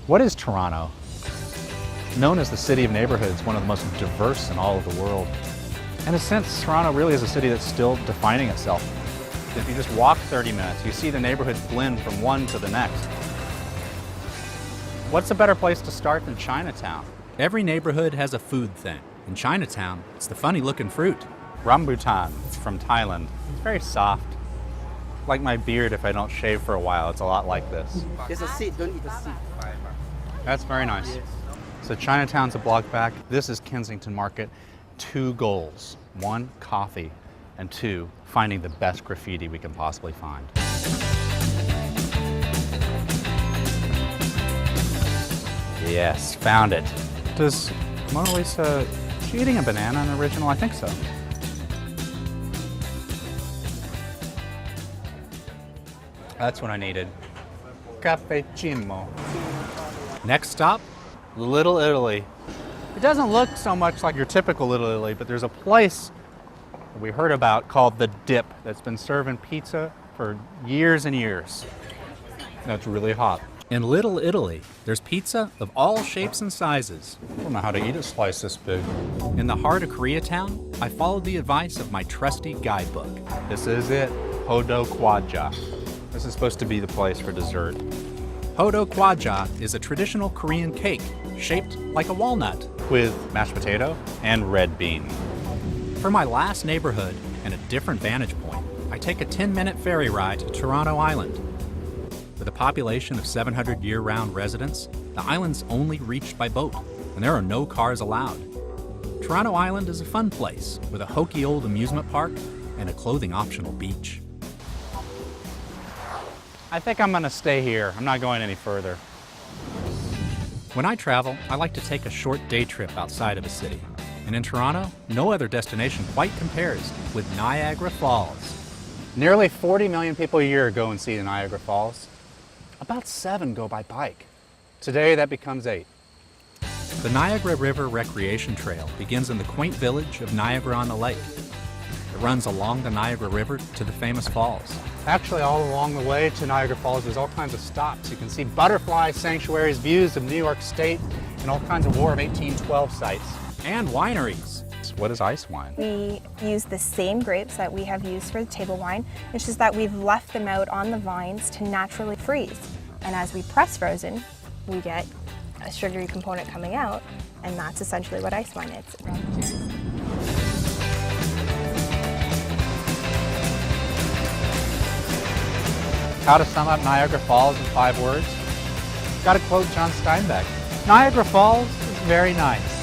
What is Toronto? Known as the city of neighborhoods, one of the most diverse in all of the world. In a sense, Toronto really is a city that's still defining itself. If you just walk 30 minutes, you see the neighborhoods blend from one to the next. What's a better place to start than Chinatown? Every neighborhood has a food thing. In Chinatown, it's the funny-looking fruit. Rambutan from Thailand. It's very soft. Like my beard, if I don't shave for a while, it's a lot like this. It's a seed, don't eat the seed. That's very nice. So Chinatown's a block back. This is Kensington Market. 2 goals. 1, coffee, and 2, finding the best graffiti we can possibly find. Yes, found it. Does Mona Lisa, is she eating a banana in the original? I think so. That's what I needed. Cappuccino. Next stop, Little Italy. It doesn't look so much like your typical Little Italy, but there's a place we heard about called The Dip that's been serving pizza for years and years. That's really hot. in Little Italy, there's pizza of all shapes and sizes. I don't know how to eat a slice this big. In the heart of Koreatown, I followed the advice of my trusty guidebook. This is it, Hodo Kwaja. This is supposed to be the place for dessert. Hodo Kwaja is a traditional Korean cake shaped like a walnut. With mashed potato and red bean. For my last neighborhood and a different vantage point, I take a 10-minute ferry ride to Toronto Island. With a population of 700 year-round residents, the island's only reached by boat, and there are no cars allowed. Toronto Island is a fun place with a hokey old amusement park and a clothing-optional beach. I think I'm gonna stay here. I'm not going any further. When I travel, I like to take a short day trip outside of a city. And in Toronto, no other destination quite compares with Niagara Falls. Nearly 40 million people a year go and see the Niagara Falls. About 7 go by bike. Today that becomes 8. The Niagara River Recreation Trail begins in the quaint village of Niagara-on-the-Lake. It runs along the Niagara River to the famous falls. Actually, all along the way to Niagara Falls, there's all kinds of stops. You can see butterfly sanctuaries, views of New York State, and all kinds of War of 1812 sites. And wineries. What is ice wine? We use the same grapes that we have used for the table wine. It's just that we've left them out on the vines to naturally freeze. And as we press frozen, we get a sugary component coming out, and that's essentially what ice wine is. How to sum up Niagara Falls in 5 words? Got to quote John Steinbeck. Niagara Falls is very nice.